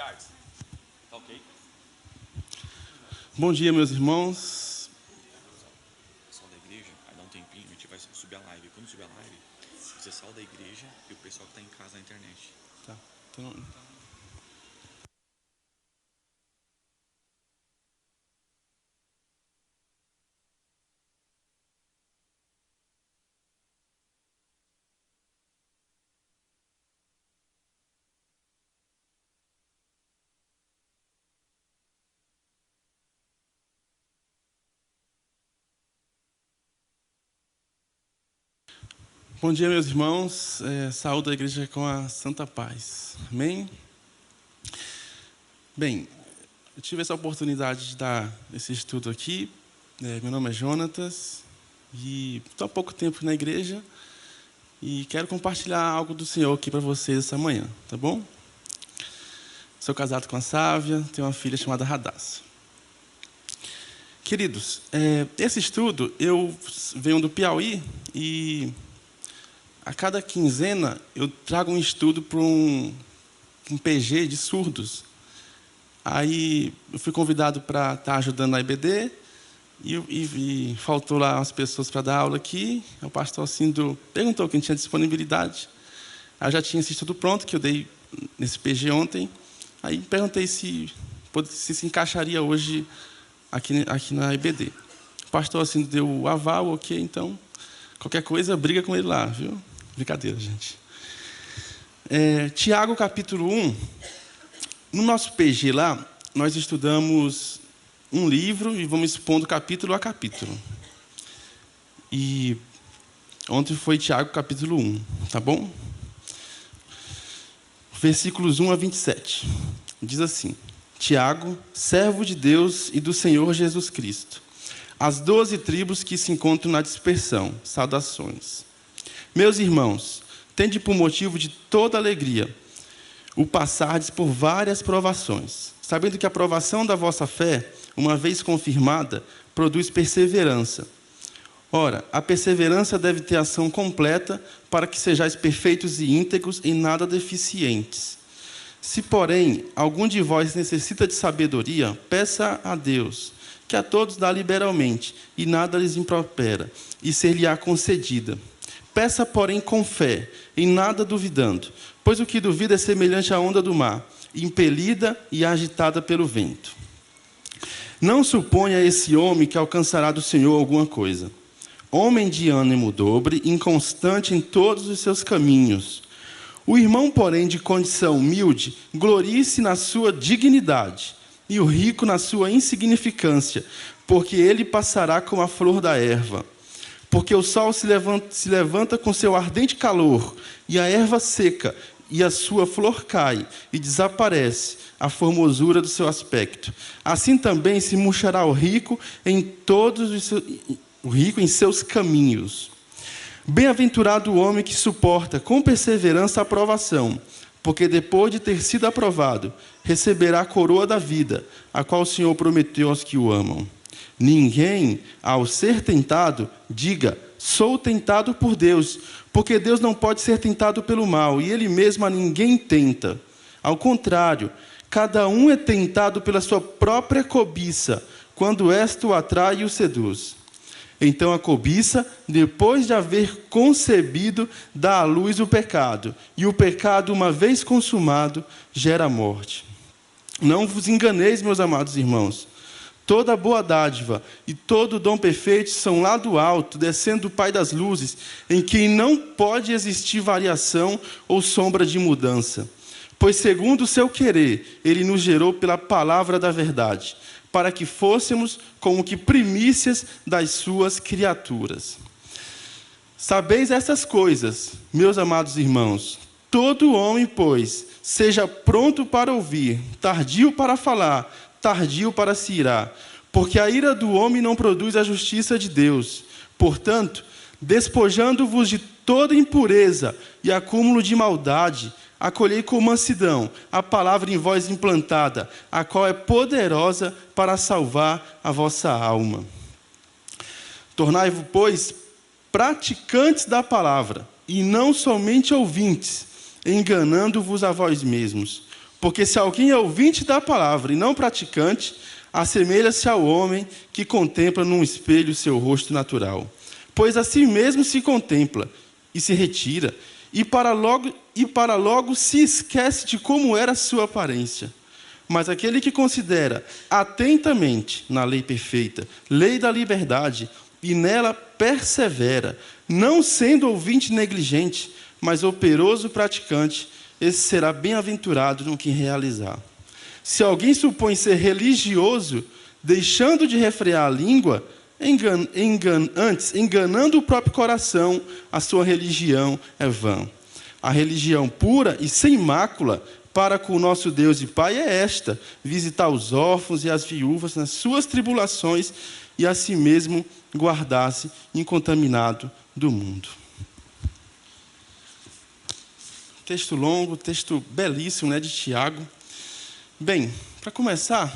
Charles, tá ok? Bom dia, meus irmãos. Pessoal da igreja, aí dá um tempinho, a gente vai subir a live. Quando subir a live, você sai da igreja e o pessoal que está em casa na internet. Tá. Então, bom dia, meus irmãos. Saúdo a igreja com a santa paz. Amém? Bem, eu tive essa oportunidade de dar esse estudo aqui. Meu nome é Jonatas e estou há pouco tempo na igreja e quero compartilhar algo do Senhor aqui para vocês essa manhã, tá bom? Sou casado com a Sávia, tenho uma filha chamada Radassa. Queridos, esse estudo, eu venho do Piauí e a cada quinzena eu trago um estudo para um PG de surdos. Aí eu fui convidado para estar ajudando na IBD e faltou lá umas pessoas para dar aula aqui. O pastor Cindo perguntou quem tinha disponibilidade. Aí eu já tinha esse estudo pronto, que eu dei nesse PG ontem. Aí perguntei se encaixaria hoje aqui na IBD. O pastor Cindo deu o aval, ok, então qualquer coisa, briga com ele lá, viu? Brincadeira, gente. Tiago, capítulo 1. No nosso PG lá, nós estudamos um livro e vamos expondo capítulo a capítulo. E ontem foi Tiago, capítulo 1, tá bom? Versículos 1 a 27. Diz assim: Tiago, servo de Deus e do Senhor Jesus Cristo, as 12 tribos que se encontram na dispersão, saudações. Meus irmãos, tende por motivo de toda alegria o passardes por várias provações, sabendo que a provação da vossa fé, uma vez confirmada, produz perseverança. Ora, a perseverança deve ter ação completa, para que sejais perfeitos e íntegros, em nada deficientes. Se, porém, algum de vós necessita de sabedoria, peça a Deus, que a todos dá liberalmente, e nada lhes impropera, e ser-lhe-á concedida. Peça, porém, com fé, em nada duvidando, pois o que duvida é semelhante à onda do mar, impelida e agitada pelo vento. Não suponha esse homem que alcançará do Senhor alguma coisa. Homem de ânimo dobre, inconstante em todos os seus caminhos. O irmão, porém, de condição humilde, glorie-se na sua dignidade, e o rico na sua insignificância, porque ele passará como a flor da erva. Porque o sol se levanta com seu ardente calor, e a erva seca, e a sua flor cai, e desaparece a formosura do seu aspecto. Assim também se murchará o rico em seus caminhos. Bem-aventurado o homem que suporta com perseverança a aprovação, porque depois de ter sido aprovado, receberá a coroa da vida, a qual o Senhor prometeu aos que o amam. Ninguém, ao ser tentado, diga, sou tentado por Deus, porque Deus não pode ser tentado pelo mal, e Ele mesmo a ninguém tenta. Ao contrário, cada um é tentado pela sua própria cobiça, quando esta o atrai e o seduz. Então a cobiça, depois de haver concebido, dá à luz o pecado, e o pecado, uma vez consumado, gera a morte. Não vos enganeis, meus amados irmãos. Toda boa dádiva e todo dom perfeito são lá do alto, descendo do Pai das luzes, em quem não pode existir variação ou sombra de mudança. Pois, segundo o seu querer, Ele nos gerou pela palavra da verdade, para que fôssemos como que primícias das suas criaturas. Sabeis essas coisas, meus amados irmãos. Todo homem, pois, seja pronto para ouvir, tardio para falar, tardio para se irar, porque a ira do homem não produz a justiça de Deus. Portanto, despojando-vos de toda impureza e acúmulo de maldade, acolhei com mansidão a palavra em vós implantada, a qual é poderosa para salvar a vossa alma. Tornai-vos, pois, praticantes da palavra, e não somente ouvintes, enganando-vos a vós mesmos. Porque se alguém é ouvinte da palavra e não praticante, assemelha-se ao homem que contempla num espelho seu rosto natural. Pois a si mesmo se contempla e se retira, e para logo se esquece de como era a sua aparência. Mas aquele que considera atentamente na lei perfeita, lei da liberdade, e nela persevera, não sendo ouvinte negligente, mas operoso praticante, esse será bem-aventurado no que realizar. Se alguém supõe ser religioso, deixando de refrear a língua, antes, enganando o próprio coração, a sua religião é vã. A religião pura e sem mácula para com o nosso Deus e Pai é esta: visitar os órfãos e as viúvas nas suas tribulações e a si mesmo guardar-se incontaminado do mundo. Texto longo, texto belíssimo, né, de Tiago. Bem, para começar,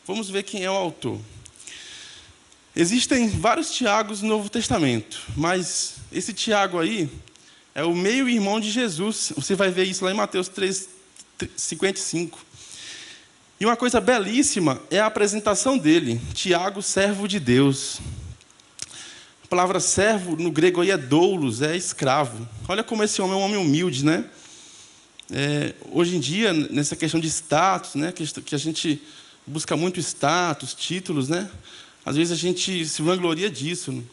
vamos ver quem é o autor. Existem vários Tiagos no Novo Testamento, mas esse Tiago aí é o meio-irmão de Jesus. Você vai ver isso lá em Mateus 3:55. E uma coisa belíssima é a apresentação dele. Tiago, servo de Deus. A palavra servo no grego aí é doulos, é escravo. Olha como esse homem é um homem humilde, né? Hoje em dia, nessa questão de status, né, que a gente busca muito status, títulos, né? Às vezes a gente se vangloria disso, né?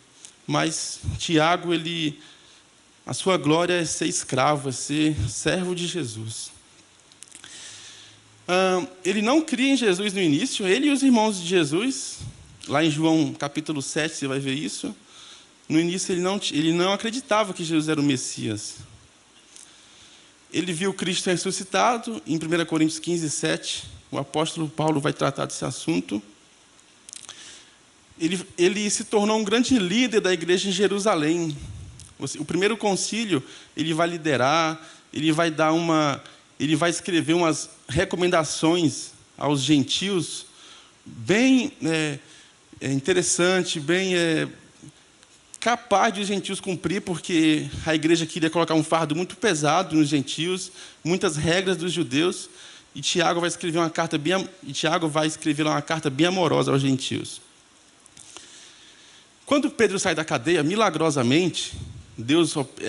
Mas Tiago, a sua glória é ser escravo, é ser servo de Jesus. Ele não cria em Jesus no início, ele e os irmãos de Jesus, lá em João capítulo 7, você vai ver isso. No início ele não acreditava que Jesus era o Messias. Ele viu Cristo ressuscitado, em 1 Coríntios 15:7, o apóstolo Paulo vai tratar desse assunto. Ele se tornou um grande líder da igreja em Jerusalém. O primeiro concílio ele vai liderar, ele vai escrever umas recomendações aos gentios, bem interessante, bem capaz de os gentios cumprir, porque a igreja queria colocar um fardo muito pesado nos gentios, muitas regras dos judeus, e Tiago vai escrever uma carta bem amorosa aos gentios. Quando Pedro sai da cadeia, milagrosamente,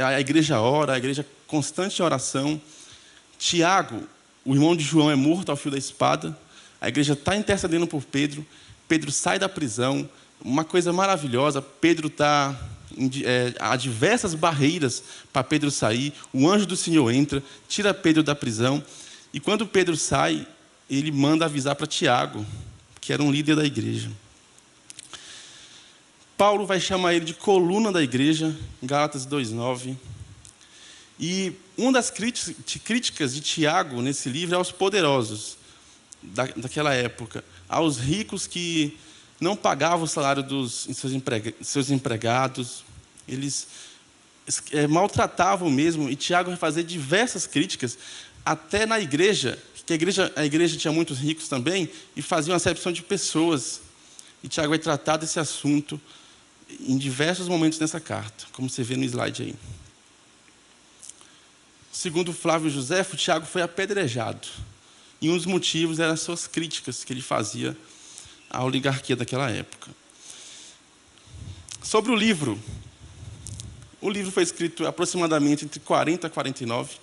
a igreja ora, a igreja constante em oração. Tiago, o irmão de João, é morto ao fio da espada. A igreja está intercedendo por Pedro. Pedro sai da prisão. Uma coisa maravilhosa, Pedro há diversas barreiras para Pedro sair. O anjo do Senhor entra, tira Pedro da prisão. E quando Pedro sai, ele manda avisar para Tiago, que era um líder da igreja. Paulo vai chamar ele de coluna da igreja, em Gálatas 2:9. E uma das críticas de Tiago nesse livro é aos poderosos daquela época, aos ricos que não pagavam o salário dos seus empregados, eles maltratavam mesmo, e Tiago vai fazer diversas críticas, até na igreja, que a igreja tinha muitos ricos também, e fazia uma acepção de pessoas. E Tiago vai tratar desse assunto em diversos momentos nessa carta, como você vê no slide aí. Segundo Flávio Josefo, Tiago foi apedrejado. E um dos motivos eram as suas críticas que ele fazia à oligarquia daquela época. Sobre o livro foi escrito aproximadamente entre 40 e 49.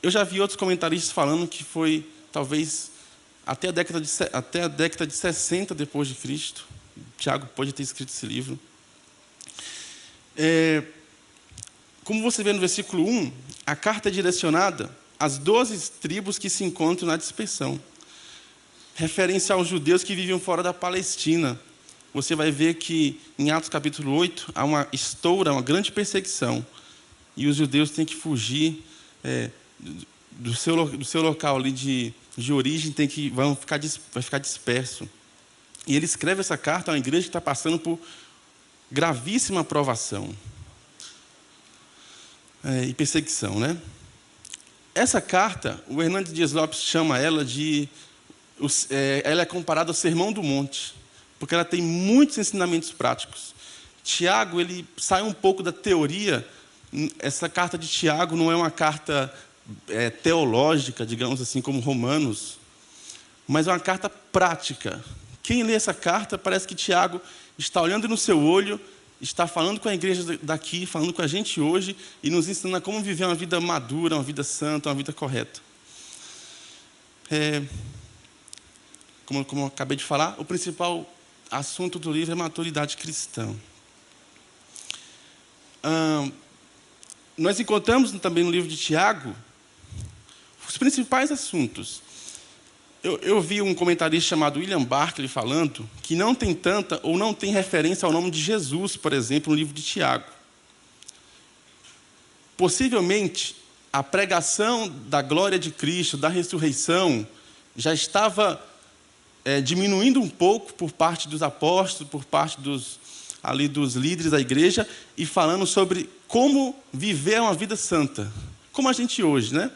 Eu já vi outros comentaristas falando que foi, talvez, até a década de 60 depois de Cristo. Tiago pode ter escrito esse livro. Como você vê no versículo 1, a carta é direcionada às 12 tribos que se encontram na dispersão. Referência aos judeus que viviam fora da Palestina. Você vai ver que, em Atos capítulo 8, há uma grande perseguição. E os judeus têm que fugir do seu local ali de origem, vai ficar disperso. E ele escreve essa carta a uma igreja que está passando por gravíssima provação e perseguição, né? Essa carta, o Hernandes Dias Lopes chama ela ela é comparada ao Sermão do Monte, porque ela tem muitos ensinamentos práticos. Tiago, ele sai um pouco da teoria. Essa carta de Tiago não é uma carta teológica, digamos assim, como Romanos, mas é uma carta prática. Quem lê essa carta, parece que Tiago está olhando no seu olho, está falando com a igreja daqui, falando com a gente hoje, e nos ensinando a como viver uma vida madura, uma vida santa, uma vida correta. Como eu acabei de falar, o principal assunto do livro é maturidade cristã. Nós encontramos também no livro de Tiago os principais assuntos. Eu vi um comentarista chamado William Barclay falando que não tem tanta ou não tem referência ao nome de Jesus, por exemplo, no livro de Tiago. Possivelmente, a pregação da glória de Cristo, da ressurreição, já estava diminuindo um pouco por parte dos apóstolos, por parte dos líderes da igreja, e falando sobre como viver uma vida santa. Como a gente hoje, né?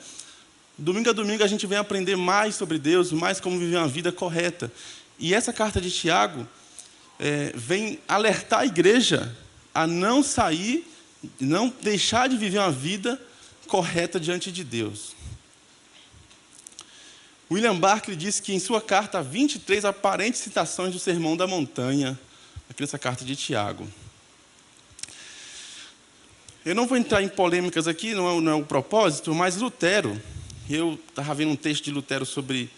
Domingo a domingo a gente vem aprender mais sobre Deus, mais como viver uma vida correta. E essa carta de Tiago vem alertar a igreja a não sair, não deixar de viver uma vida correta diante de Deus. William Barclay disse que em sua carta há 23 aparentes citações do Sermão da Montanha, aqui nessa carta de Tiago. Eu não vou entrar em polêmicas aqui, não é o propósito, mas Lutero, eu estava vendo um texto de Lutero sobre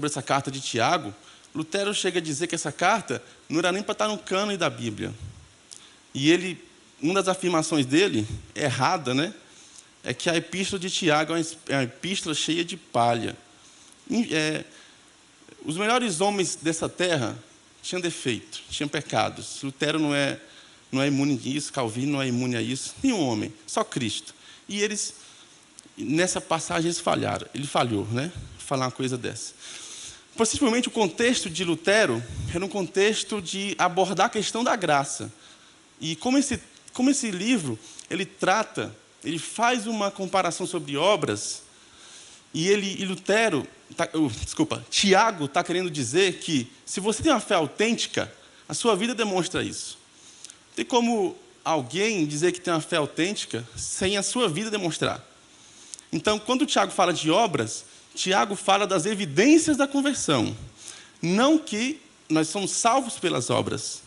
essa carta de Tiago. Lutero chega a dizer que essa carta não era nem para estar no cânone da Bíblia. E uma das afirmações dele, errada, né, é que a epístola de Tiago é uma epístola cheia de palha. Os melhores homens dessa terra tinham defeito, tinham pecados. Lutero não é imune a isso, Calvino não é imune a isso, nenhum homem, só Cristo. E nessa passagem eles falharam, ele falhou, né? Falar uma coisa dessa. Possivelmente o contexto de Lutero era um contexto de abordar a questão da graça. E como esse livro, ele faz uma comparação sobre obras, Tiago está querendo dizer que, se você tem uma fé autêntica, a sua vida demonstra isso. Não tem como alguém dizer que tem uma fé autêntica sem a sua vida demonstrar. Então, quando o Tiago fala de obras, Tiago fala das evidências da conversão. Não que nós somos salvos pelas obras,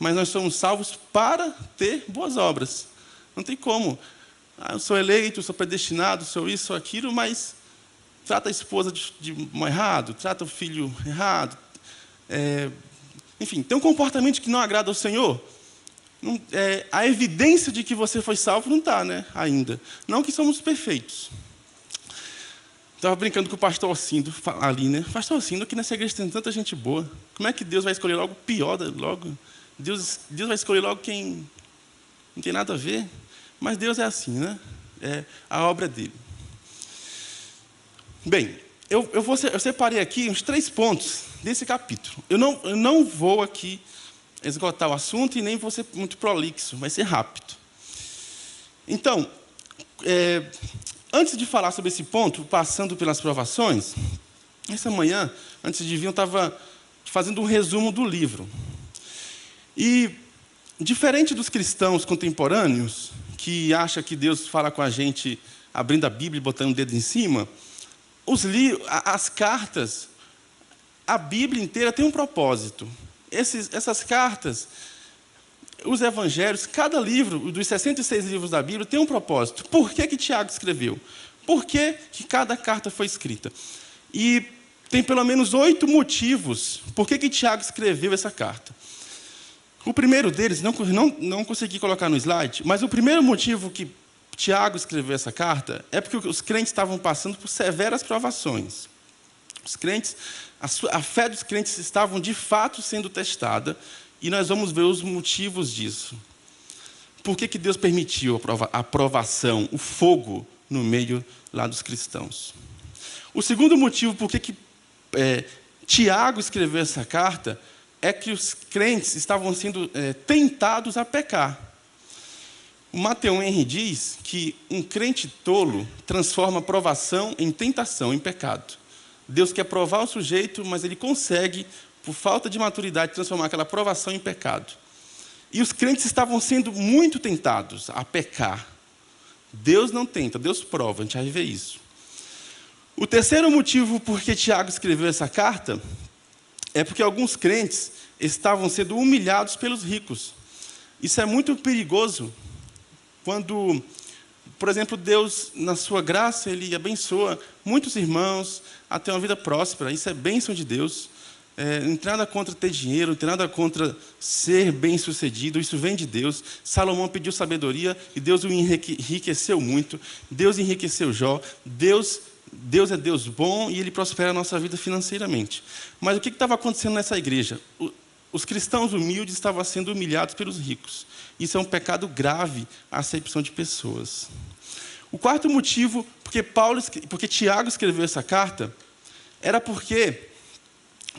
mas nós somos salvos para ter boas obras. Não tem como. Eu sou eleito, sou predestinado, sou isso, sou aquilo, mas trata a esposa de errado, trata o filho errado. Enfim, tem um comportamento que não agrada ao Senhor. A evidência de que você foi salvo não está, né, ainda. Não que somos perfeitos. Estava brincando com o pastor Alcindo ali, né? Pastor Alcindo, aqui nessa igreja tem tanta gente boa. Como é que Deus vai escolher logo o pior? Deus vai escolher logo quem não tem nada a ver? Mas Deus é assim, né? É a obra dele. Bem, eu separei aqui uns 3 pontos desse capítulo. Eu não vou aqui esgotar o assunto e nem vou ser muito prolixo, vai ser rápido. Então, antes de falar sobre esse ponto, passando pelas provações, essa manhã, antes de vir, eu estava fazendo um resumo do livro. E, diferente dos cristãos contemporâneos, que acham que Deus fala com a gente abrindo a Bíblia e botando o dedo em cima, as cartas, a Bíblia inteira tem um propósito. Essas cartas, os evangelhos, cada livro dos 66 livros da Bíblia tem um propósito. Por que Tiago escreveu? Por que cada carta foi escrita? E tem pelo menos 8 motivos por que Tiago escreveu essa carta. O primeiro deles, não consegui colocar no slide, mas o primeiro motivo que Tiago escreveu essa carta é porque os crentes estavam passando por severas provações. Os crentes, a fé dos crentes estavam de fato sendo testada, e nós vamos ver os motivos disso. Por que Deus permitiu a provação, o fogo no meio lá dos cristãos? O segundo motivo por que Tiago escreveu essa carta é que os crentes estavam sendo tentados a pecar. O Matthew Henry diz que um crente tolo transforma a provação em tentação, em pecado. Deus quer provar o sujeito, mas ele consegue, por falta de maturidade, transformar aquela provação em pecado. E os crentes estavam sendo muito tentados a pecar. Deus não tenta, Deus prova, a gente vai ver isso. O terceiro motivo por que Tiago escreveu essa carta é porque alguns crentes estavam sendo humilhados pelos ricos. Isso é muito perigoso quando, por exemplo, Deus, na sua graça, Ele abençoa muitos irmãos a ter uma vida próspera. Isso é bênção de Deus. Não tem nada contra ter dinheiro, não tem nada contra ser bem-sucedido. Isso vem de Deus. Salomão pediu sabedoria e Deus o enriqueceu muito. Deus enriqueceu Jó. Deus é Deus bom e Ele prospera a nossa vida financeiramente. Mas o que estava acontecendo nessa igreja? Os cristãos humildes estavam sendo humilhados pelos ricos. Isso é um pecado grave, a acepção de pessoas. O quarto motivo porque Tiago escreveu essa carta era porque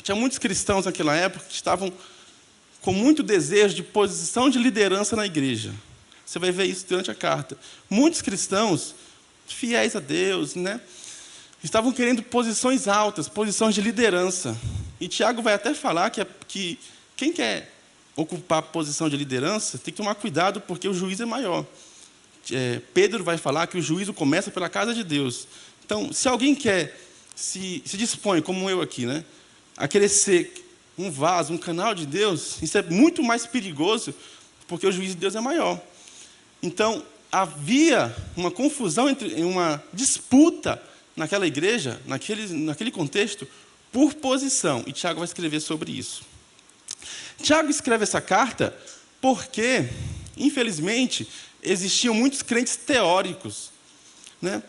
tinha muitos cristãos naquela época que estavam com muito desejo de posição de liderança na igreja. Você vai ver isso durante a carta. Muitos cristãos, fiéis a Deus, né, estavam querendo posições altas, posições de liderança. E Tiago vai até falar que quem quer ocupar a posição de liderança tem que tomar cuidado, porque o juízo é maior. Pedro vai falar que o juízo começa pela casa de Deus. Então, se alguém se dispõe, como eu aqui, né, a querer ser um vaso, um canal de Deus, isso é muito mais perigoso, porque o juízo de Deus é maior. Então, havia uma confusão, uma disputa naquela igreja, naquele contexto, por posição. E Tiago vai escrever sobre isso. Tiago escreve essa carta porque, infelizmente, existiam muitos crentes teóricos, né?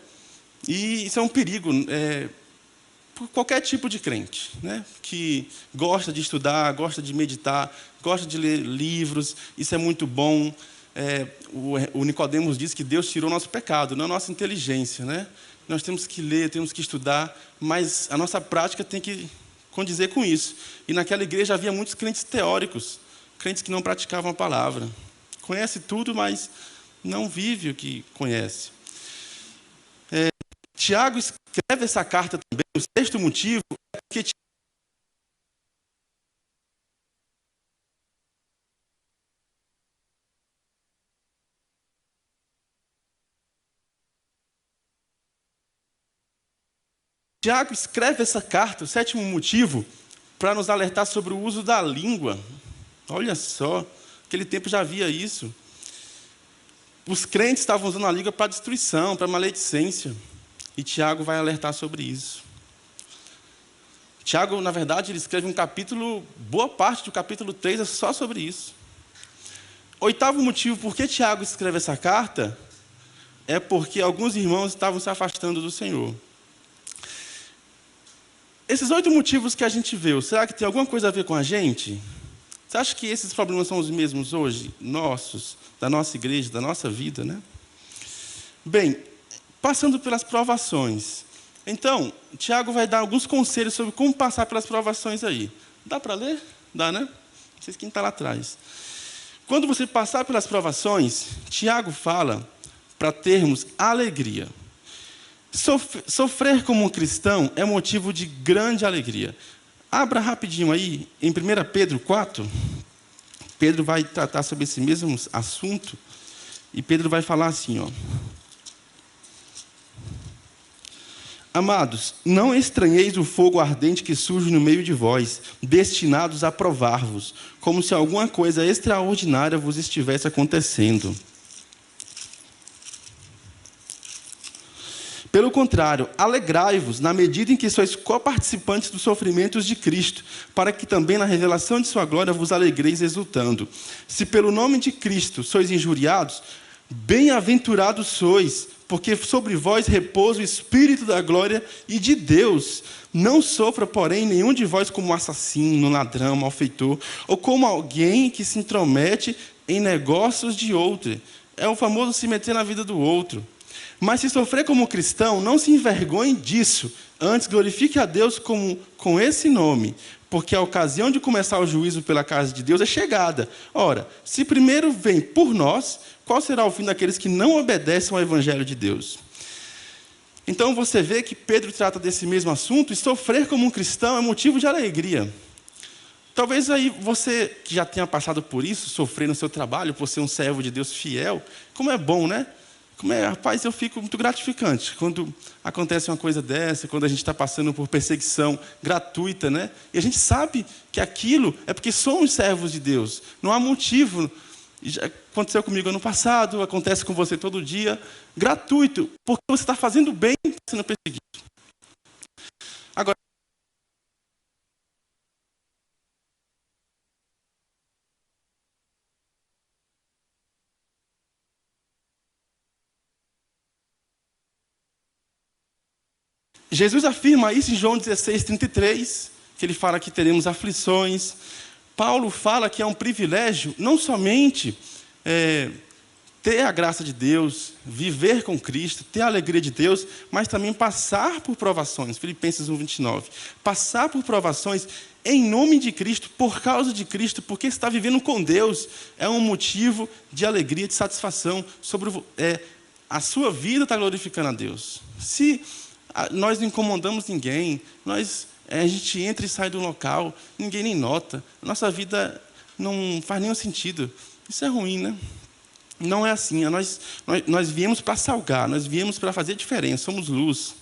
E isso é um perigo, por qualquer tipo de crente, né, que gosta de estudar, gosta de meditar, gosta de ler livros. Isso é muito bom. O Nicodemos diz que Deus tirou nosso pecado, não a nossa inteligência, né? Nós temos que ler, temos que estudar, mas a nossa prática tem que condizer com isso. E naquela igreja havia muitos crentes teóricos, crentes que não praticavam a palavra. Conhece tudo, mas não vive o que conhece. Tiago escreve essa carta também. O sexto motivo é porque Tiago escreve essa carta, o sétimo motivo, para nos alertar sobre o uso da língua. Olha só, naquele tempo já havia isso. Os crentes estavam usando a língua para destruição, para maledicência. E Tiago vai alertar sobre isso. Tiago, na verdade, ele escreve um capítulo, boa parte do capítulo 3 é só sobre isso. Oitavo motivo por que Tiago escreve essa carta é porque alguns irmãos estavam se afastando do Senhor. Esses 8 motivos que a gente viu, será que tem alguma coisa a ver com a gente? Você acha que esses problemas são os mesmos hoje, nossos, da nossa igreja, da nossa vida, né? Bem, passando pelas provações. Então, Tiago vai dar alguns conselhos sobre como passar pelas provações aí. Dá para ler? Dá, né? Não sei quem está lá atrás. Quando você passar pelas provações, Tiago fala para termos alegria. Sofrer como um cristão é motivo de grande alegria. Abra rapidinho aí, em 1 Pedro 4. Pedro vai tratar sobre esse mesmo assunto. E Pedro vai falar assim, ó. Amados, não estranheis o fogo ardente que surge no meio de vós, destinados a provar-vos, como se alguma coisa extraordinária vos estivesse acontecendo. Pelo contrário, alegrai-vos na medida em que sois coparticipantes dos sofrimentos de Cristo, para que também na revelação de sua glória vos alegreis exultando. Se pelo nome de Cristo sois injuriados, bem-aventurados sois, porque sobre vós repousa o Espírito da glória e de Deus. Não sofra, porém, nenhum de vós como assassino, ladrão, malfeitor, ou como alguém que se intromete em negócios de outro. É o famoso se meter na vida do outro. Mas se sofrer como cristão, não se envergonhe disso. Antes, glorifique a Deus com esse nome, porque a ocasião de começar o juízo pela casa de Deus é chegada. Ora, se primeiro vem por nós, qual será o fim daqueles que não obedecem ao Evangelho de Deus? Então, você vê que Pedro trata desse mesmo assunto, e sofrer como um cristão é motivo de alegria. Talvez aí você que já tenha passado por isso, sofrer no seu trabalho, por ser um servo de Deus fiel, como é bom, né? Rapaz, eu fico muito gratificante quando acontece uma coisa dessa, quando a gente está passando por perseguição gratuita, né? E a gente sabe que aquilo é porque somos servos de Deus. Não há motivo. Já aconteceu comigo ano passado, acontece com você todo dia, gratuito, porque você está fazendo bem e está sendo perseguido. Agora, Jesus afirma isso em João 16:33, que ele fala que teremos aflições. Paulo fala que é um privilégio não somente ter a graça de Deus, viver com Cristo, ter a alegria de Deus, mas também passar por provações. Filipenses 1:29. Passar por provações em nome de Cristo, por causa de Cristo, porque está vivendo com Deus, é um motivo de alegria, de satisfação. A sua vida está glorificando a Deus. Se nós não incomodamos ninguém, a gente entra e sai do local, ninguém nem nota, nossa vida não faz nenhum sentido. Isso é ruim, né? Não é assim. Nós viemos para salgar, nós viemos para fazer diferença, somos luz.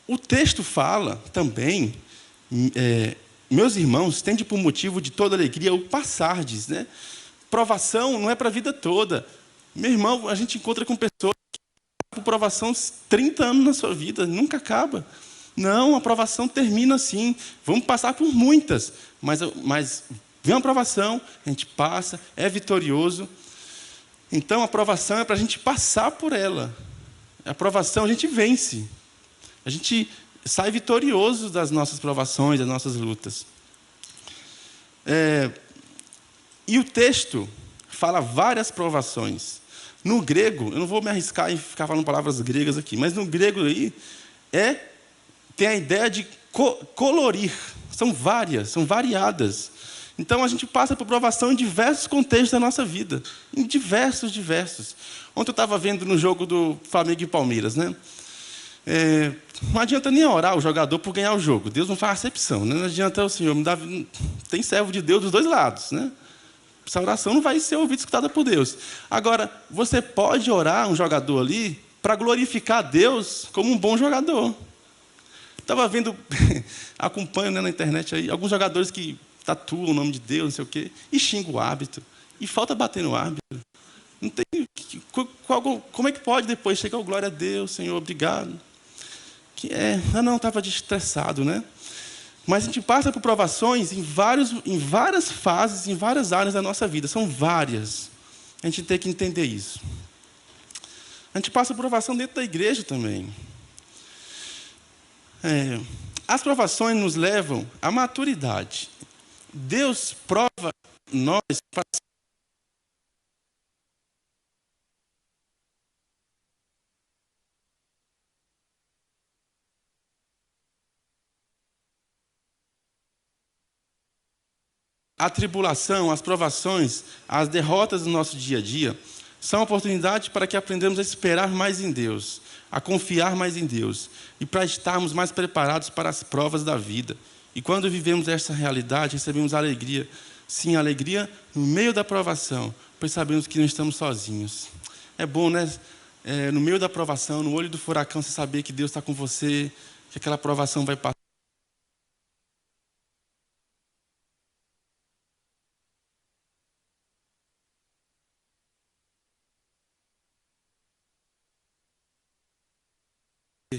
O texto fala também, meus irmãos, tende por motivo de toda alegria o passardes, né? Provação não é para a vida toda. Meu irmão, a gente encontra com pessoas por provação 30 anos na sua vida, nunca acaba. Não, a provação termina assim. Vamos passar por muitas, mas vem uma provação, a gente passa, é vitorioso. Então, a provação é para a gente passar por ela. A provação a gente vence. A gente sai vitorioso das nossas provações, das nossas lutas. E o texto fala várias provações. No grego, eu não vou me arriscar em ficar falando palavras gregas aqui, mas no grego aí tem a ideia de colorir. São várias, são variadas. Então a gente passa por provação em diversos contextos da nossa vida. Em diversos. Ontem eu estava vendo no jogo do Flamengo e Palmeiras, né? Não adianta nem orar o jogador por ganhar o jogo. Deus não faz acepção, né? Não adianta o Senhor me dar. Tem servo de Deus dos dois lados, né? Essa oração não vai ser ouvida e escutada por Deus. Agora, você pode orar um jogador ali para glorificar Deus como um bom jogador. Estava vendo, acompanho, né, na internet aí, alguns jogadores que tatuam o nome de Deus, não sei o quê, e xingam o árbitro. E falta bater no árbitro. Não tem, como é que pode depois chegar o glória a Deus, Senhor, obrigado? Estava estressado, né? Mas a gente passa por provações em várias fases, em várias áreas da nossa vida. São várias. A gente tem que entender isso. A gente passa por provação dentro da igreja também. As provações nos levam à maturidade. Deus prova nós para a tribulação, as provações, as derrotas do nosso dia a dia são oportunidades para que aprendamos a esperar mais em Deus, a confiar mais em Deus e para estarmos mais preparados para as provas da vida. E quando vivemos essa realidade, recebemos alegria. Sim, alegria no meio da provação, pois sabemos que não estamos sozinhos. É bom, né? No meio da provação, no olho do furacão, você saber que Deus está com você, que aquela provação vai passar.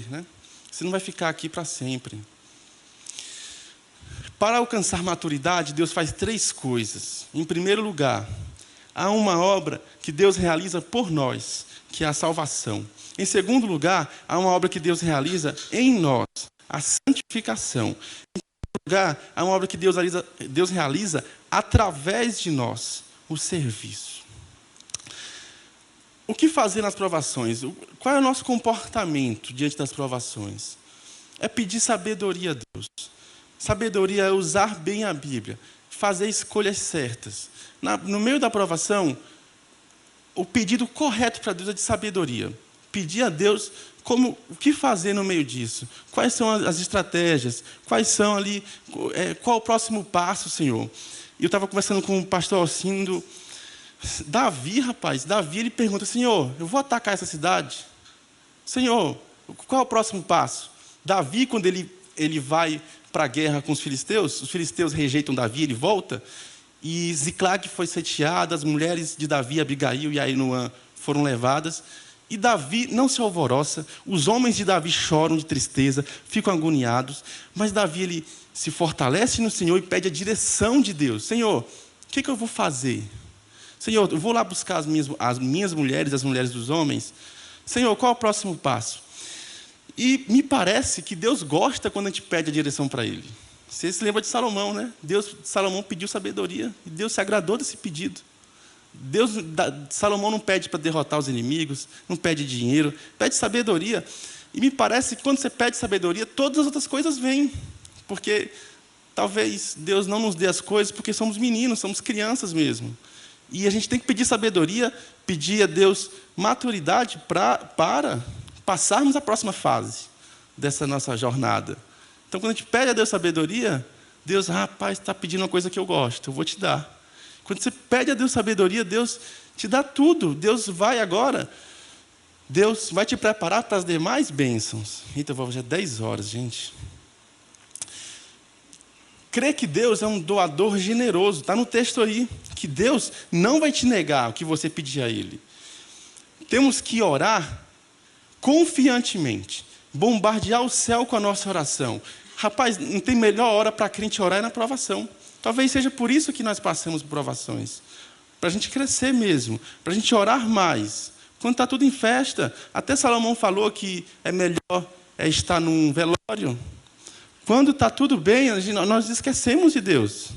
Né? Você não vai ficar aqui para sempre. Para alcançar maturidade, Deus faz 3 coisas. Em primeiro lugar, há uma obra que Deus realiza por nós, que é a salvação. Em segundo lugar, há uma obra que Deus realiza em nós, a santificação. Em terceiro lugar, há uma obra que Deus realiza através de nós, o serviço. O que fazer nas provações? Qual é o nosso comportamento diante das provações? É pedir sabedoria a Deus. Sabedoria é usar bem a Bíblia, fazer escolhas certas. No meio da provação, o pedido correto para Deus é de sabedoria. Pedir a Deus o que fazer no meio disso. Quais são as estratégias? Quais são ali? Qual o próximo passo, Senhor? E eu estava conversando com o pastor Alcindo, Davi, rapaz, ele pergunta: Senhor, eu vou atacar essa cidade? Senhor, qual é o próximo passo? Davi, quando ele vai para a guerra com os filisteus rejeitam Davi, ele volta, e Ziclag foi sitiada, as mulheres de Davi, Abigail e Ainoã, foram levadas, e Davi não se alvoroça, os homens de Davi choram de tristeza, ficam agoniados, mas Davi ele se fortalece no Senhor e pede a direção de Deus. Senhor, o que eu vou fazer? Senhor, eu vou lá buscar as minhas mulheres, as mulheres dos homens. Senhor, qual é o próximo passo? E me parece que Deus gosta quando a gente pede a direção para Ele. Você se lembra de Salomão, né? Salomão pediu sabedoria, e Deus se agradou desse pedido. Salomão não pede para derrotar os inimigos, não pede dinheiro, pede sabedoria. E me parece que quando você pede sabedoria, todas as outras coisas vêm. Porque talvez Deus não nos dê as coisas porque somos meninos, somos crianças mesmo. E a gente tem que pedir sabedoria, pedir a Deus maturidade para passarmos a próxima fase dessa nossa jornada. Então, quando a gente pede a Deus sabedoria, Deus, rapaz, está pedindo uma coisa que eu gosto, eu vou te dar. Quando você pede a Deus sabedoria, Deus te dá tudo. Deus vai te preparar para as demais bênçãos. Eita, já é 10 horas, gente. Crer que Deus é um doador generoso. Está no texto aí, que Deus não vai te negar o que você pedir a Ele. Temos que orar confiantemente, bombardear o céu com a nossa oração. Rapaz, não tem melhor hora para a crente orar é na provação. Talvez seja por isso que nós passamos por provações. Para a gente crescer mesmo, para a gente orar mais. Quando está tudo em festa, até Salomão falou que é melhor estar num velório. Quando está tudo bem, nós esquecemos de Deus.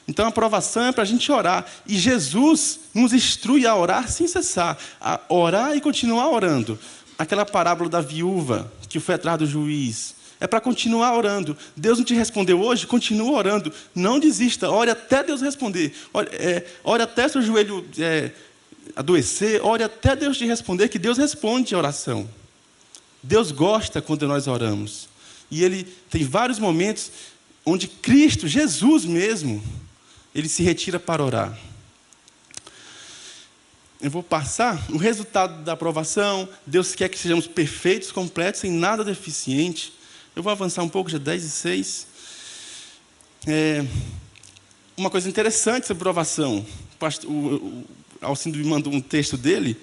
Então a provação é para a gente orar. E Jesus nos instrui a orar sem cessar, a orar e continuar orando. Aquela parábola da viúva que foi atrás do juiz. É para continuar orando. Deus não te respondeu hoje? Continua orando. Não desista. Ore até Deus responder. Ore até seu joelho adoecer. Ore até Deus te responder, que Deus responde a oração. Deus gosta quando nós oramos. E Ele tem vários momentos onde Cristo, Jesus mesmo, Ele se retira para orar. Eu vou passar o resultado da aprovação. Deus quer que sejamos perfeitos, completos, sem nada deficiente. Eu vou avançar um pouco, já 10:06. Uma coisa interessante sobre aprovação. O Alcindo me mandou um texto dele.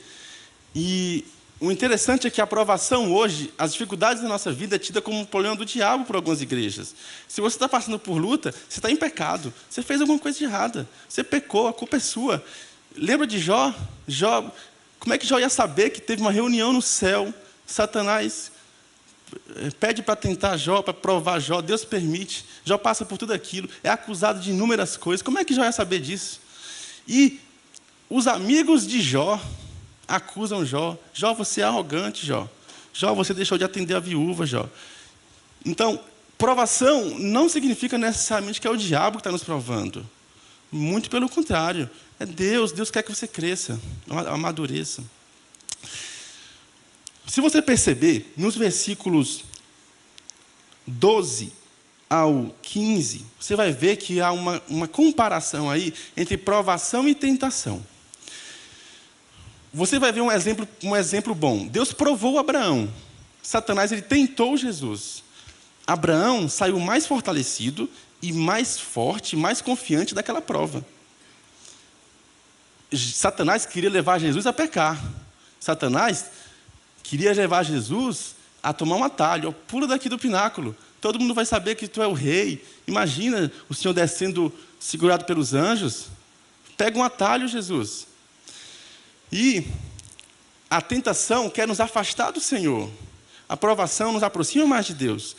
E o interessante é que a aprovação hoje, as dificuldades da nossa vida é tida como um problema do diabo por algumas igrejas. Se você está passando por luta, você está em pecado. Você fez alguma coisa de errada. Você pecou, a culpa é sua. Lembra de Jó? Como é que Jó ia saber que teve uma reunião no céu? Satanás pede para tentar Jó, para provar Jó. Deus permite. Jó passa por tudo aquilo. É acusado de inúmeras coisas. Como é que Jó ia saber disso? E os amigos de Jó acusam Jó. Jó, você é arrogante, Jó. Jó, você deixou de atender a viúva, Jó. Então, provação não significa necessariamente que é o diabo que está nos provando. Muito pelo contrário. É Deus. Deus quer que você cresça, amadureça. Se você perceber, nos versículos 12 ao 15, você vai ver que há uma comparação aí entre provação e tentação. Você vai ver um exemplo bom. Deus provou Abraão. Satanás ele tentou Jesus. Abraão saiu mais fortalecido e mais forte, mais confiante daquela prova. Satanás queria levar Jesus a pecar. Satanás queria levar Jesus a tomar um atalho. Pula daqui do pináculo. Todo mundo vai saber que tu é o rei. Imagina o Senhor descendo, segurado pelos anjos. Pega um atalho, Jesus. E a tentação quer nos afastar do Senhor. A provação nos aproxima mais de Deus.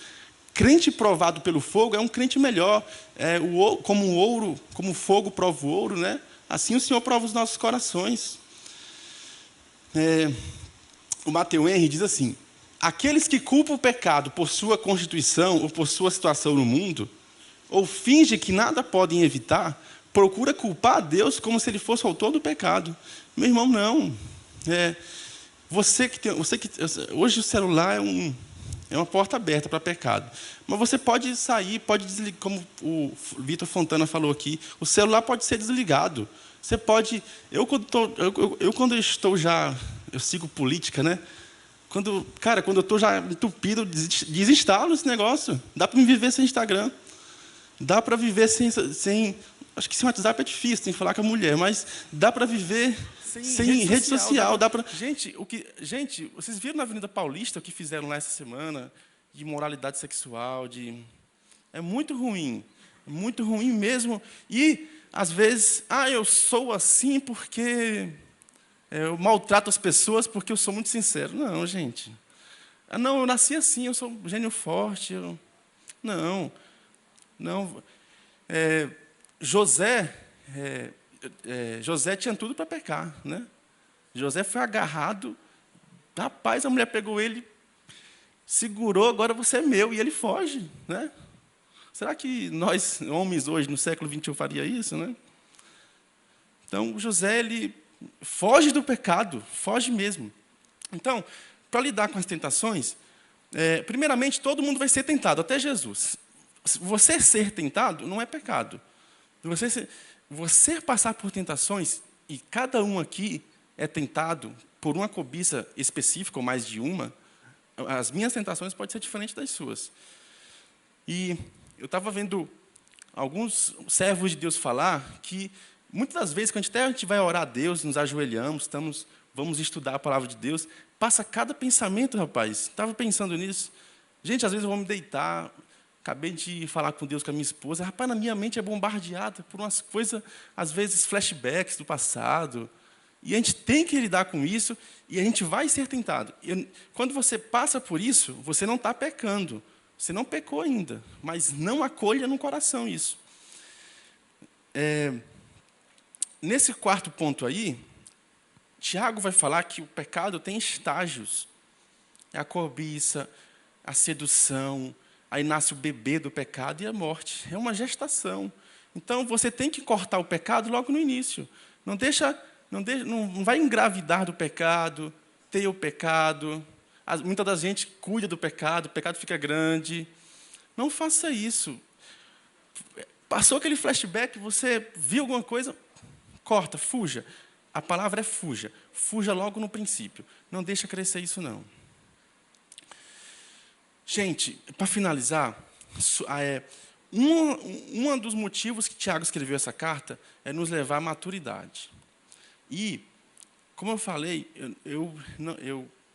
Crente provado pelo fogo é um crente melhor. Como o ouro, como o fogo prova o ouro, né? Assim o Senhor prova os nossos corações. O Matthew Henry diz assim: aqueles que culpam o pecado por sua constituição ou por sua situação no mundo, ou fingem que nada podem evitar, procura culpar a Deus como se Ele fosse o autor do pecado. Meu irmão, não. Hoje o celular é uma porta aberta para pecado. Mas você pode sair, pode desligar, como o Vitor Fontana falou aqui, o celular pode ser desligado. Você pode... quando eu estou já... Eu sigo política, né? Quando eu estou já entupido, desinstalo esse negócio. Dá para me viver sem Instagram. Dá para viver sem... Acho que sem WhatsApp é difícil, tem que falar com a mulher, mas dá para viver sem rede social. Gente, vocês viram na Avenida Paulista o que fizeram lá essa semana de imoralidade sexual, é muito ruim mesmo. E às vezes, eu sou assim porque eu maltrato as pessoas porque eu sou muito sincero. Não, gente. Não, eu nasci assim, eu sou um gênio forte. Não. José tinha tudo para pecar, né? José foi agarrado, rapaz, a mulher pegou ele, segurou, agora você é meu, e ele foge, né? Será que nós, homens hoje, no século XXI, faria isso, né? Então, José, ele foge do pecado, foge mesmo. Então, para lidar com as tentações, primeiramente, todo mundo vai ser tentado, até Jesus. Você ser tentado não é pecado. Você passar por tentações, e cada um aqui é tentado por uma cobiça específica, ou mais de uma, as minhas tentações podem ser diferentes das suas. E eu estava vendo alguns servos de Deus falar que, muitas das vezes, quando a gente vai orar a Deus, nos ajoelhamos, vamos estudar a palavra de Deus, passa cada pensamento, rapaz. Estava pensando nisso. Gente, às vezes eu vou me deitar... Acabei de falar com Deus, com a minha esposa. Rapaz, na minha mente é bombardeada por umas coisas, às vezes, flashbacks do passado. E a gente tem que lidar com isso, e a gente vai ser tentado. Quando você passa por isso, você não está pecando. Você não pecou ainda, mas não acolha no coração isso. Nesse quarto ponto aí, Tiago vai falar que o pecado tem estágios. É a cobiça, a sedução... Aí nasce o bebê do pecado e a morte. É uma gestação. Então, você tem que cortar o pecado logo no início. Não vai engravidar do pecado, ter o pecado. Muita da gente cuida do pecado, o pecado fica grande. Não faça isso. Passou aquele flashback, você viu alguma coisa, corta, fuja. A palavra é fuja. Fuja logo no princípio. Não deixa crescer isso, não. Gente, para finalizar, um dos motivos que Tiago escreveu essa carta é nos levar à maturidade. E, como eu falei, eu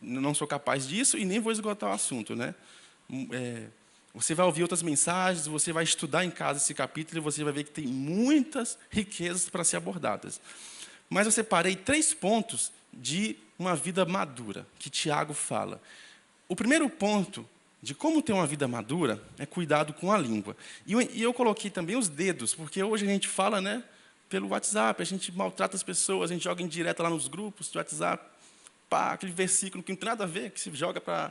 não sou capaz disso e nem vou esgotar o assunto, né? Você vai ouvir outras mensagens, você vai estudar em casa esse capítulo e você vai ver que tem muitas riquezas para ser abordadas. Mas eu separei 3 pontos de uma vida madura, que Tiago fala. O primeiro ponto de como ter uma vida madura é cuidado com a língua. E eu coloquei também os dedos, porque hoje a gente fala, né, pelo WhatsApp, a gente maltrata as pessoas, a gente joga em direto lá nos grupos do WhatsApp, aquele versículo que não tem nada a ver, que se joga para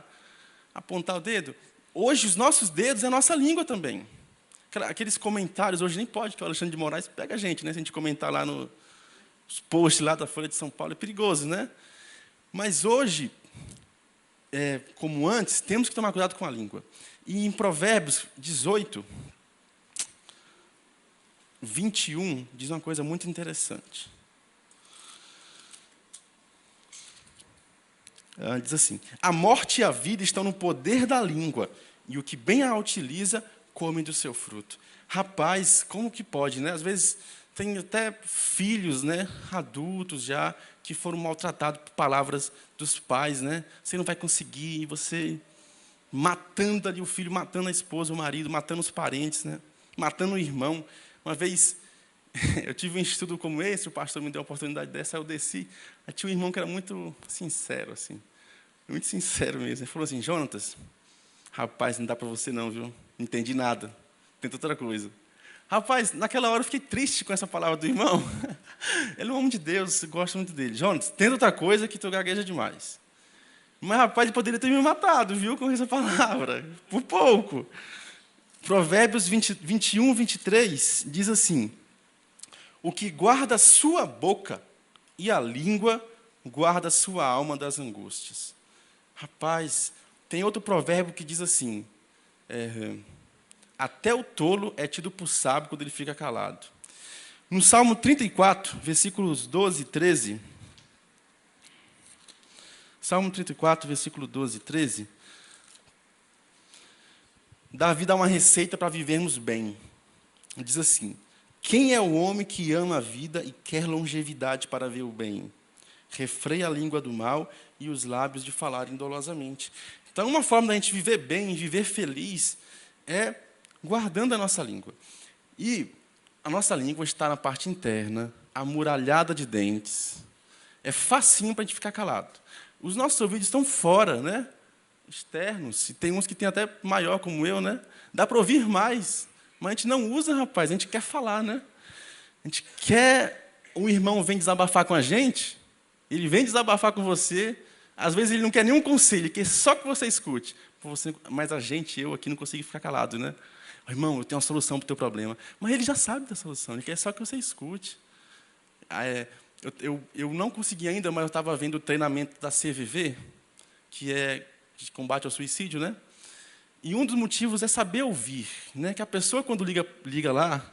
apontar o dedo. Hoje, os nossos dedos é a nossa língua também. Aqueles comentários, hoje nem pode, que o Alexandre de Moraes pega a gente, né, se a gente comentar lá nos posts lá da Folha de São Paulo, é perigoso, né? Mas hoje... como antes, temos que tomar cuidado com a língua. E em Provérbios 18, 21, diz uma coisa muito interessante. Diz assim: a morte e a vida estão no poder da língua, e o que bem a utiliza, come do seu fruto. Rapaz, como que pode, né? Às vezes tem até filhos, né, adultos já, que foram maltratados por palavras dos pais, né? Você não vai conseguir, e você matando ali o filho, matando a esposa, o marido, matando os parentes, né? Matando o irmão. Uma vez, eu tive um estudo como esse, o pastor me deu a oportunidade dessa, eu desci, aí tinha um irmão que era muito sincero, assim, muito sincero mesmo. Ele falou assim: Jonatas, rapaz, não dá para você não, viu? Não entendi nada, tenta outra coisa. Rapaz, naquela hora eu fiquei triste com essa palavra do irmão. Ele é um homem de Deus, você gosta muito dele. Jonas, tenta outra coisa que tu gagueja demais. Mas, rapaz, ele poderia ter me matado, viu, com essa palavra. Por pouco. Provérbios 21, 23, diz assim: o que guarda a sua boca e a língua guarda a sua alma das angústias. Rapaz, tem outro provérbio que diz assim... até o tolo é tido por sábio quando ele fica calado. No Salmo 34, versículos 12 e 13. Salmo 34, versículo 12 e 13. Davi dá uma receita para vivermos bem. Diz assim: quem é o homem que ama a vida e quer longevidade para ver o bem? Refreia a língua do mal e os lábios de falar indolosamente. Então, uma forma da gente viver bem, viver feliz, é guardando a nossa língua. E a nossa língua está na parte interna, amuralhada de dentes. É facinho para a gente ficar calado. Os nossos ouvidos estão fora, né? Externos. E tem uns que tem até maior, como eu, né? Dá para ouvir mais. Mas a gente não usa, rapaz. A gente quer falar, né? A gente quer... Um irmão vem desabafar com a gente, ele vem desabafar com você, às vezes ele não quer nenhum conselho, ele quer só que você escute. Mas eu aqui não consigo ficar calado, né? Irmão, eu tenho uma solução para o teu problema. Mas ele já sabe da solução, ele quer só que você escute. Eu não consegui ainda, mas eu estava vendo o treinamento da CVV, que é de combate ao suicídio, né? E um dos motivos é saber ouvir, né? Que a pessoa, quando liga lá,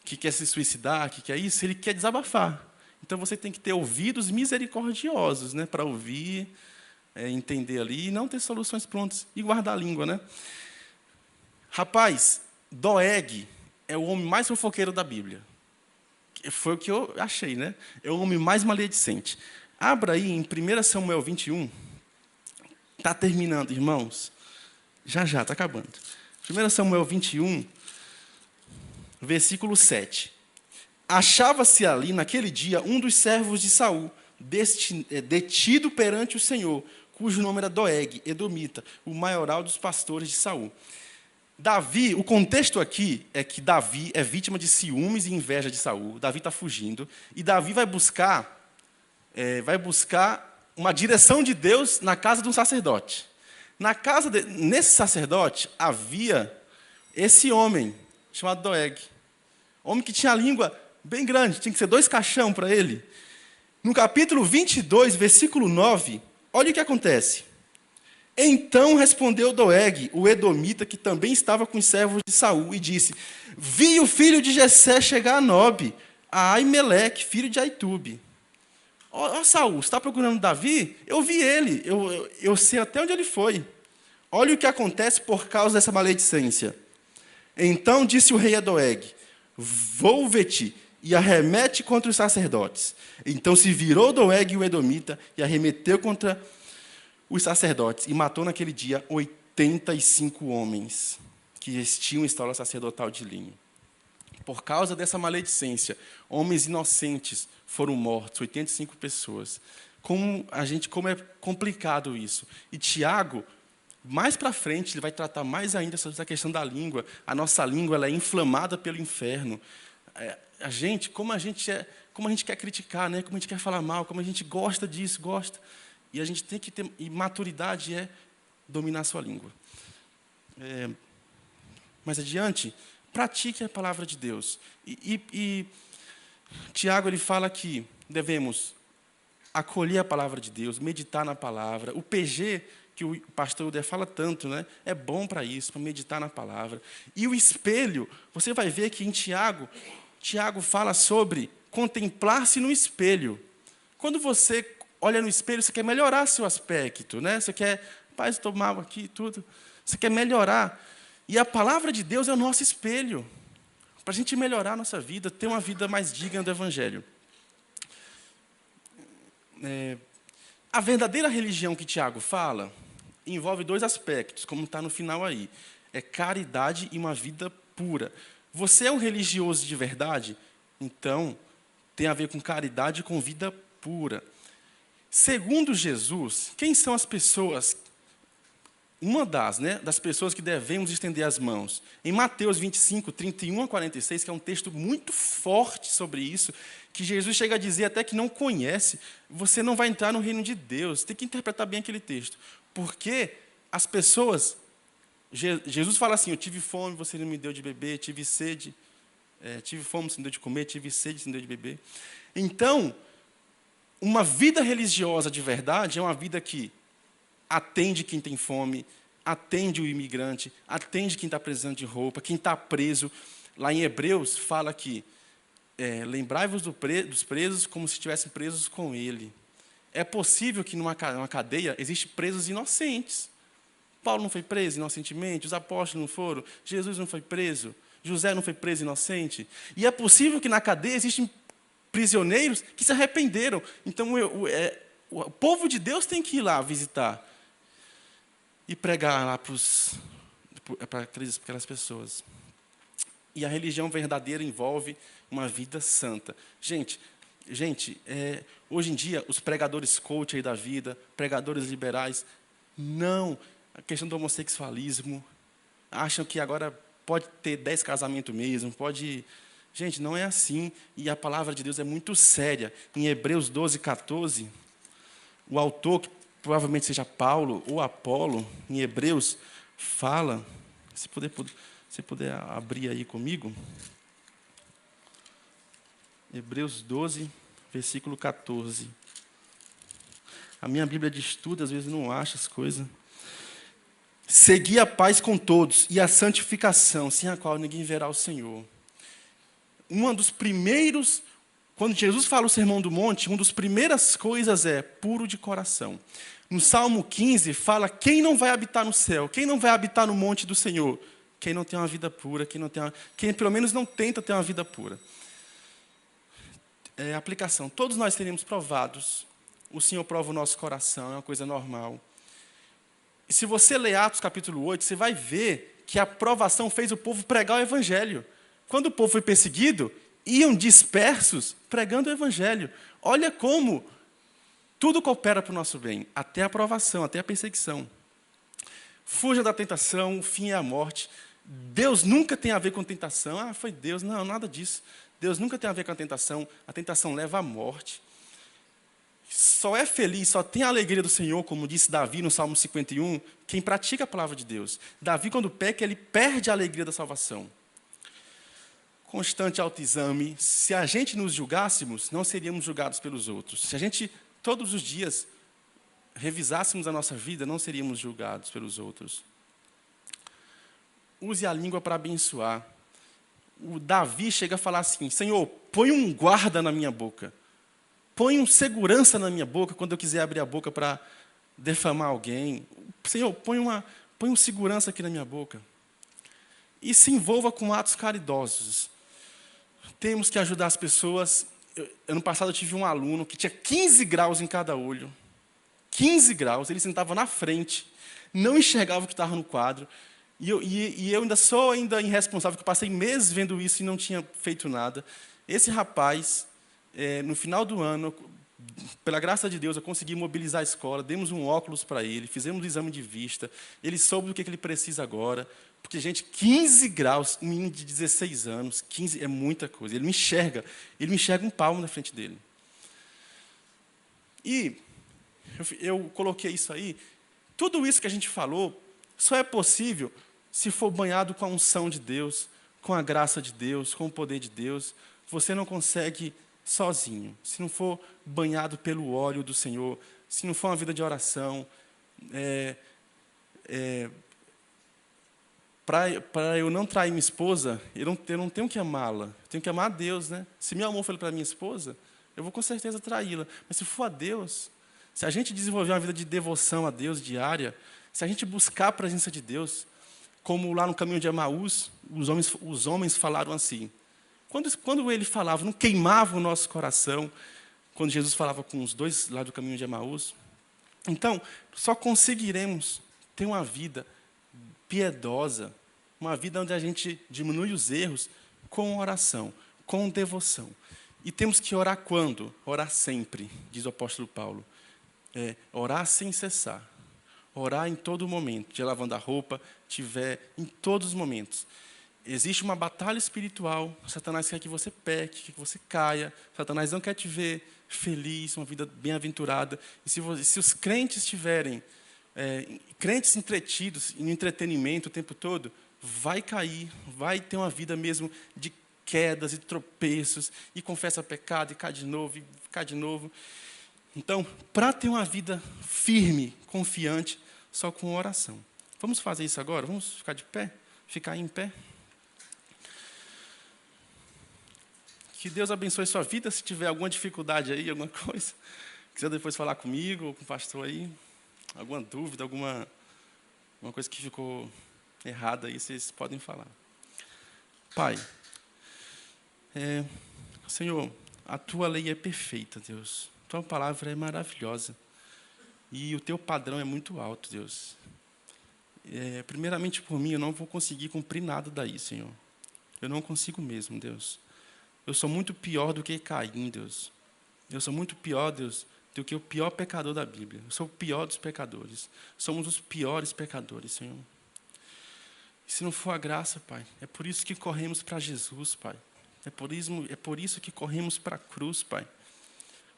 que quer se suicidar, que quer isso, ele quer desabafar. Então, você tem que ter ouvidos misericordiosos, né? Para ouvir, entender ali, e não ter soluções prontas. E guardar a língua, né? Rapaz, Doeg é o homem mais fofoqueiro da Bíblia. Foi o que eu achei, né? É o homem mais maledicente. Abra aí em 1 Samuel 21. Está terminando, irmãos. Já, está acabando. 1 Samuel 21, versículo 7. Achava-se ali, naquele dia, um dos servos de Saul, detido perante o Senhor, cujo nome era Doeg, edomita, o maioral dos pastores de Saul. Davi, o contexto aqui é que Davi é vítima de ciúmes e inveja de Saul. Davi está fugindo. E Davi vai buscar uma direção de Deus na casa de um sacerdote. Nesse sacerdote havia esse homem, chamado Doeg. Homem que tinha a língua bem grande, tinha que ser 2 caixão para ele. No capítulo 22, versículo 9, olha o que acontece. Então respondeu Doeg, o edomita, que também estava com os servos de Saul, e disse: vi o filho de Jessé chegar a Nobe, a Aimeleque, filho de Aitube. Ó, Saul, você está procurando Davi? Eu vi ele, eu sei até onde ele foi. Olha o que acontece por causa dessa maledicência. Então disse o rei a Doeg: volve-te e arremete contra os sacerdotes. Então se virou Doeg, o edomita, e arremeteu contra os sacerdotes, e matou naquele dia 85 homens que tinham escola sacerdotal de linho. Por causa dessa maledicência, homens inocentes foram mortos, 85 pessoas. Como é complicado isso. E Tiago, mais para frente, ele vai tratar mais ainda sobre essa questão da língua. A nossa língua ela é inflamada pelo inferno. Como a gente quer criticar, né? Como a gente quer falar mal, como a gente gosta disso, gosta. E a gente tem que ter... E maturidade é dominar a sua língua. Mais adiante, pratique a palavra de Deus. E Tiago ele fala que devemos acolher a palavra de Deus, meditar na palavra. O PG, que o pastor Uder fala tanto, né? É bom para isso, para meditar na palavra. E o espelho, você vai ver que em Tiago fala sobre contemplar-se no espelho. Quando você olha no espelho, você quer melhorar seu aspecto, né? Você quer, eu estou mal aqui, tudo. Você quer melhorar. E a palavra de Deus é o nosso espelho, para a gente melhorar a nossa vida, ter uma vida mais digna do Evangelho. A verdadeira religião que Tiago fala envolve 2 aspectos, como está no final aí. É caridade e uma vida pura. Você é um religioso de verdade? Então, tem a ver com caridade e com vida pura. Segundo Jesus, quem são as pessoas? Uma das pessoas que devemos estender as mãos. Em Mateus 25, 31 a 46, que é um texto muito forte sobre isso, que Jesus chega a dizer até que não conhece, você não vai entrar no reino de Deus. Tem que interpretar bem aquele texto. Porque as pessoas... Jesus fala assim, eu tive fome, você não me deu de beber, tive sede, tive fome, você não deu de comer, tive sede, você não deu de beber. Então... Uma vida religiosa de verdade é uma vida que atende quem tem fome, atende o imigrante, atende quem está precisando de roupa, quem está preso. Lá em Hebreus fala que lembrai-vos dos presos como se estivessem presos com ele. É possível que numa cadeia existem presos inocentes. Paulo não foi preso inocentemente, os apóstolos não foram, Jesus não foi preso, José não foi preso inocente. E é possível que na cadeia existem prisioneiros que se arrependeram. Então, o povo de Deus tem que ir lá visitar e pregar lá para aquelas pessoas. E a religião verdadeira envolve uma vida santa. Gente, hoje em dia, os pregadores coach aí da vida, pregadores liberais, não, a questão do homossexualismo, acham que agora pode ter 10 casamentos mesmo, pode... Gente, não é assim, e a palavra de Deus é muito séria. Em Hebreus 12, 14, o autor, que provavelmente seja Paulo ou Apolo, em Hebreus, fala, se puder abrir aí comigo, Hebreus 12, versículo 14. A minha Bíblia de estudo, às vezes, não acha as coisas. Segui a paz com todos e a santificação, sem a qual ninguém verá o Senhor. Um dos primeiros, quando Jesus fala o Sermão do Monte, uma das primeiras coisas é puro de coração. No Salmo 15, fala quem não vai habitar no céu, quem não vai habitar no monte do Senhor. Quem não tem uma vida pura, quem pelo menos não tenta ter uma vida pura. Aplicação. Todos nós seremos provados. O Senhor prova o nosso coração, é uma coisa normal. E se você ler Atos capítulo 8, você vai ver que a provação fez o povo pregar o Evangelho. Quando o povo foi perseguido, iam dispersos pregando o Evangelho. Olha como tudo coopera para o nosso bem, até a provação, até a perseguição. Fuja da tentação, o fim é a morte. Deus nunca tem a ver com tentação. Ah, foi Deus. Não, nada disso. Deus nunca tem a ver com a tentação leva à morte. Só é feliz, só tem a alegria do Senhor, como disse Davi no Salmo 51, quem pratica a palavra de Deus. Davi, quando peca, ele perde a alegria da salvação. Constante autoexame. Se a gente nos julgássemos, não seríamos julgados pelos outros. Se a gente, todos os dias, revisássemos a nossa vida, não seríamos julgados pelos outros. Use a língua para abençoar. O Davi chega a falar assim, Senhor, põe um guarda na minha boca. Põe um segurança na minha boca quando eu quiser abrir a boca para defamar alguém. Senhor, põe um segurança aqui na minha boca. E se envolva com atos caridosos. Temos que ajudar as pessoas. Ano passado eu tive um aluno que tinha 15 graus em cada olho. 15 graus, ele sentava na frente, não enxergava o que estava no quadro. E eu ainda sou irresponsável, porque eu passei meses vendo isso e não tinha feito nada. Esse rapaz, no final do ano, pela graça de Deus, eu consegui mobilizar a escola, demos um óculos para ele, fizemos um exame de vista, ele soube do que ele precisa agora. Porque, gente, 15 graus, um menino de 16 anos, 15 é muita coisa. Ele não enxerga um palmo na frente dele. E eu coloquei isso aí. Tudo isso que a gente falou só é possível se for banhado com a unção de Deus, com a graça de Deus, com o poder de Deus. Você não consegue sozinho. Se não for banhado pelo óleo do Senhor, se não for uma vida de oração, para eu não trair minha esposa, eu não tenho que amá-la, eu tenho que amar a Deus, né? Se meu amor for para minha esposa, eu vou com certeza traí-la. Mas se for a Deus, se a gente desenvolver uma vida de devoção a Deus diária, se a gente buscar a presença de Deus, como lá no caminho de Emaús, os homens falaram assim. Quando ele falava, não queimava o nosso coração, quando Jesus falava com os dois lá do caminho de Emaús. Então, só conseguiremos ter uma vida piedosa, uma vida onde a gente diminui os erros com oração, com devoção. E temos que orar quando? Orar sempre, diz o apóstolo Paulo. Orar sem cessar. Orar em todo momento, de lavando a roupa, em todos os momentos. Existe uma batalha espiritual, Satanás quer que você peque, que você caia, Satanás não quer te ver feliz, uma vida bem-aventurada. E se os crentes estiverem, crentes entretidos no entretenimento o tempo todo, vai cair, vai ter uma vida mesmo de quedas e tropeços, e confessa pecado, e cai de novo, e cai de novo. Então, para ter uma vida firme, confiante, só com oração. Vamos fazer isso agora? Vamos ficar de pé? Ficar em pé? Que Deus abençoe sua vida. Se tiver alguma dificuldade aí, alguma coisa, quiser depois falar comigo ou com o pastor aí, alguma dúvida, alguma coisa que ficou errada aí, vocês podem falar. Pai, Senhor, a Tua lei é perfeita, Deus. Tua palavra é maravilhosa. E o Teu padrão é muito alto, Deus. Primeiramente por mim, eu não vou conseguir cumprir nada daí, Senhor. Eu não consigo mesmo, Deus. Eu sou muito pior do que Caim, Deus. Eu sou muito pior, Deus, do que o pior pecador da Bíblia. Eu sou o pior dos pecadores. Somos os piores pecadores, Senhor. E se não for a graça, Pai, é por isso que corremos para Jesus, Pai. É por isso que corremos para a cruz, Pai.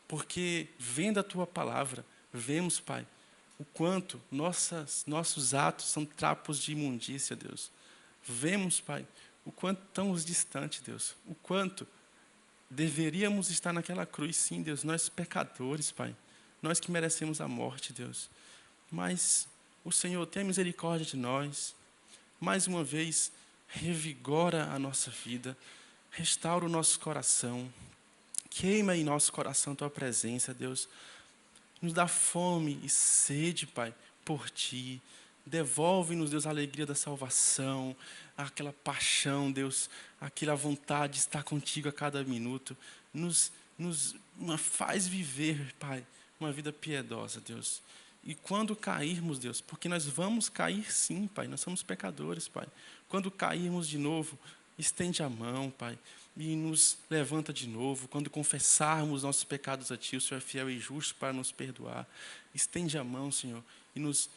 Porque, vendo a Tua palavra, vemos, Pai, o quanto nossos atos são trapos de imundícia, Deus. Vemos, Pai, o quanto estamos distantes, Deus. O quanto deveríamos estar naquela cruz, sim, Deus. Nós pecadores, Pai. Nós que merecemos a morte, Deus. Mas o Senhor tem misericórdia de nós. Mais uma vez, revigora a nossa vida. Restaura o nosso coração. Queima em nosso coração Tua presença, Deus. Nos dá fome e sede, Pai, por Ti. Devolve-nos, Deus, a alegria da salvação, aquela paixão, Deus, aquela vontade de estar contigo a cada minuto. Nos faz viver, Pai, uma vida piedosa, Deus. E quando cairmos, Deus, porque nós vamos cair sim, Pai, nós somos pecadores, Pai. Quando cairmos de novo, estende a mão, Pai, e nos levanta de novo. Quando confessarmos nossos pecados a Ti, o Senhor é fiel e justo para nos perdoar. Estende a mão, Senhor, e nos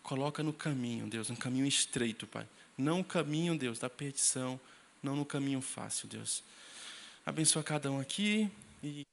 coloca no caminho, Deus, um caminho estreito, Pai. Não o caminho, Deus, da perdição, não no caminho fácil, Deus. Abençoa cada um aqui e